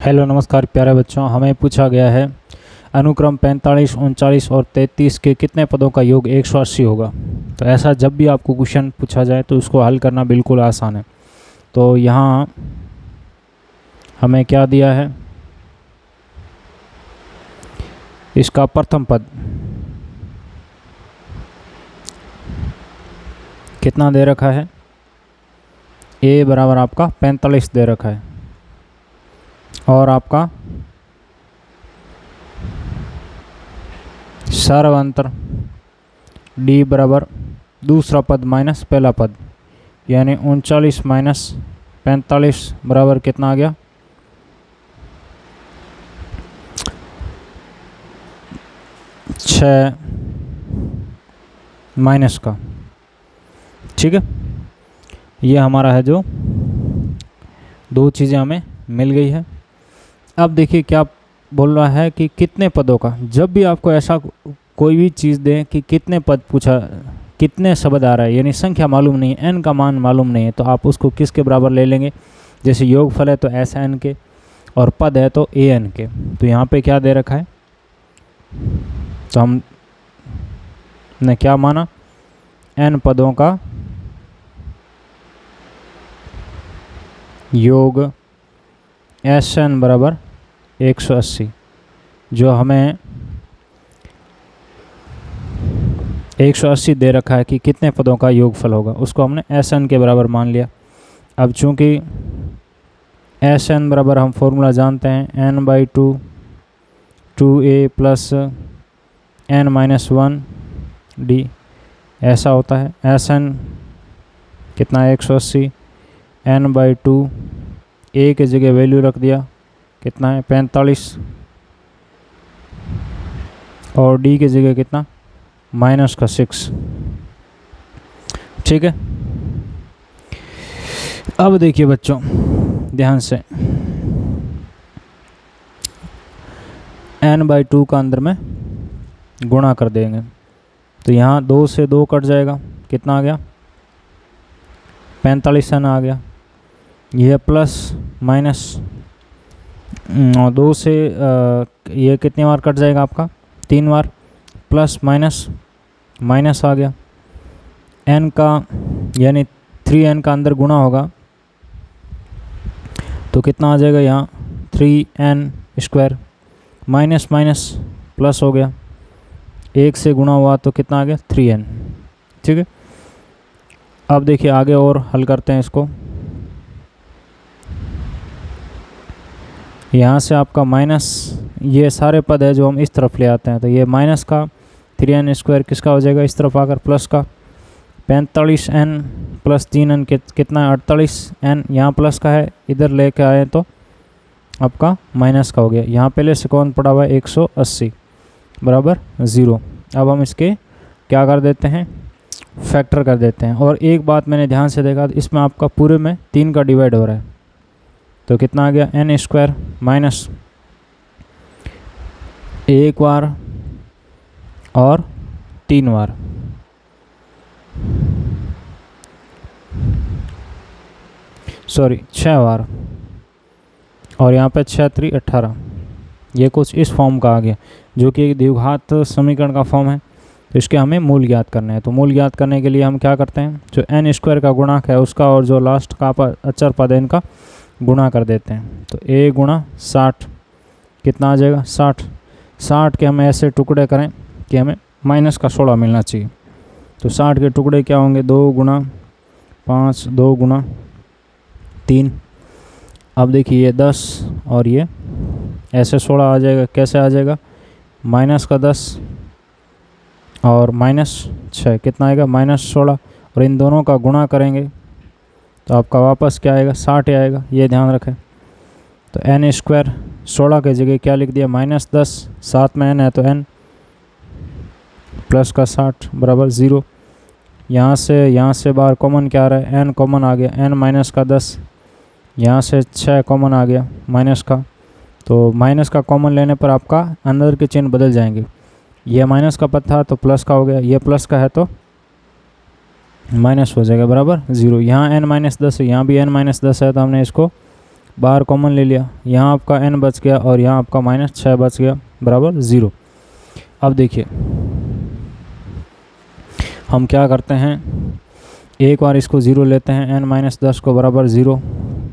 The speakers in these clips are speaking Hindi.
हेलो नमस्कार प्यारे बच्चों, हमें पूछा गया है अनुक्रम 45, 39 और 33 के कितने पदों का योग 180 होगा। तो ऐसा जब भी आपको क्वेश्चन पूछा जाए तो उसको हल करना बिल्कुल आसान है। तो यहाँ हमें क्या दिया है, इसका प्रथम पद कितना दे रखा है, a बराबर आपका 45 दे रखा है और आपका सर्वांतर d बराबर दूसरा पद माइनस पहला पद, यानी 39 माइनस 45 बराबर कितना आ गया, 6 माइनस का। ठीक है, ये हमारा है जो दो चीज़ें हमें मिल गई है। अब देखिए क्या बोल रहा है कि कितने पदों का। जब भी आपको ऐसा कोई भी चीज़ दें कि कितने पद पूछा, कितने शब्द आ रहा है, यानी संख्या मालूम नहीं है, n का मान मालूम नहीं है, तो आप उसको किसके बराबर ले लेंगे। जैसे योगफल है तो SN के और पद है तो AN के। तो यहाँ पे क्या दे रखा है, तो हमने क्या माना, n पदों का योग SN बराबर 180। जो हमें 180 दे रखा है कि कितने पदों का योगफल होगा, उसको हमने SN के बराबर मान लिया। अब चूंकि SN बराबर हम फॉर्मूला जानते हैं n/2 2a plus n-1 d, ऐसा होता है। SN कितना है 180, n/2 a के जगह वैल्यू रख दिया, कितना है 45, और d की जगह कितना -6। ठीक है, अब देखिए बच्चों ध्यान से, n/2 का अंदर में गुणा कर देंगे तो यहाँ 2 से 2 कट जाएगा, कितना आ गया 45 n आ गया। यह प्लस माइनस 2 से ये कितनी बार कट जाएगा आपका 3 बार, प्लस माइनस माइनस आ गया। n का यानी 3n का अंदर गुणा होगा तो कितना आ जाएगा यहाँ 3n², माइनस माइनस प्लस हो गया, 1 से गुणा हुआ तो कितना आ गया 3n। ठीक है, अब देखिए आगे और हल करते हैं इसको। यहाँ से आपका माइनस, ये सारे पद है जो हम इस तरफ ले आते हैं, तो ये माइनस का 3n² किसका हो जाएगा, इस तरफ आकर प्लस का 45n प्लस 3n कितना है 48n, यहाँ प्लस का है, इधर लेके आए तो आपका माइनस का हो गया। यहाँ पहले से कौन पड़ा हुआ है 180 बराबर 0। अब हम इसके क्या कर देते हैं, फैक्टर कर देते हैं। और एक बात मैंने ध्यान से देखा, इसमें आपका पूरे में 3 का डिवाइड हो रहा है, तो कितना आ गया n² माइनस 1 बार और 3 बार, सॉरी 6 बार, और यहाँ पे 6 3 18। ये कुछ इस फॉर्म का आ गया जो कि एक द्विघात समीकरण का फॉर्म है। तो इसके हमें मूल ज्ञात करने हैं। तो मूल ज्ञात करने के लिए हम क्या करते हैं, जो n² का गुणांक है उसका और जो लास्ट का अचर पद है इनका गुणा कर देते हैं। तो a गुणा 60 कितना आ जाएगा 60। 60 के हम ऐसे टुकड़े करें कि हमें -16 मिलना चाहिए। तो 60 के टुकड़े क्या होंगे, 2 गुणा 5, 2 गुणा 3। अब देखिए ये 10 और ये ऐसे 16 आ जाएगा, कैसे आ जाएगा -10 और -6 कितना आएगा -16, और इन दोनों का गुणा करेंगे तो आपका वापस क्या आएगा 60 आएगा, ये ध्यान रखें। तो n² 16 के जगह क्या लिख दिया -10, साथ में n है तो n प्लस का 60 बराबर 0। यहाँ से बाहर कॉमन क्या आ रहा है, n कॉमन आ गया, n-10, यहाँ से 6 कॉमन आ गया माइनस का, तो माइनस का कॉमन लेने पर आपका अंदर के चिन्ह बदल जाएंगे। ये माइनस का पद था तो प्लस का हो गया, ये प्लस का है तो माइनस हो जाएगा बराबर 0। यहाँ n-10 है, यहाँ भी n-10 है, तो हमने इसको बाहर कॉमन ले लिया, यहाँ आपका n बच गया और यहाँ आपका -6 बच गया बराबर 0। अब देखिए हम क्या करते हैं, एक बार इसको 0 लेते हैं, n-10 को बराबर 0।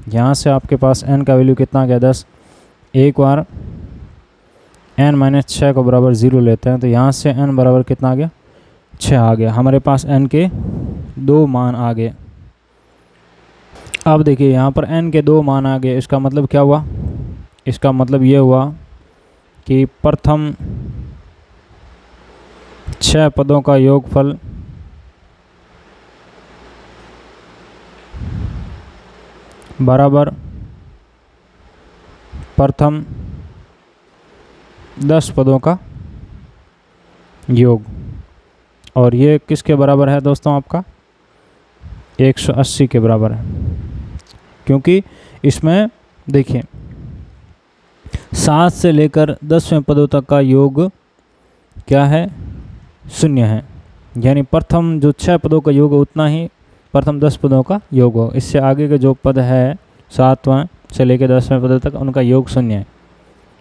यहाँ से आपके पास n का वैल्यू कितना आ गया 10। एक बार n-6 को बराबर 0 लेते हैं तो यहाँ से n बराबर कितना आ गया 6 आ गया। हमारे पास n के 2 मान आ गए। अब देखिए यहाँ पर n के 2 मान आ गए, इसका मतलब क्या हुआ, इसका मतलब ये हुआ कि प्रथम 6 पदों का योगफल बराबर प्रथम 10 पदों का योग। और ये किसके बराबर है दोस्तों, आपका 180 के बराबर है, क्योंकि इसमें देखिए 7 से लेकर 10वें पदों तक का योग क्या है, 0 है। यानी प्रथम जो 6 पदों का योग उतना ही प्रथम 10 पदों का योग हो। इससे आगे के जो पद है 7वां से लेकर 10वें पद तक उनका योग 0 है।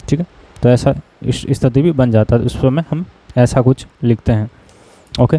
ठीक है, तो ऐसा स्थिति भी बन जाता है, उस समय हम ऐसा कुछ लिखते हैं। ओके।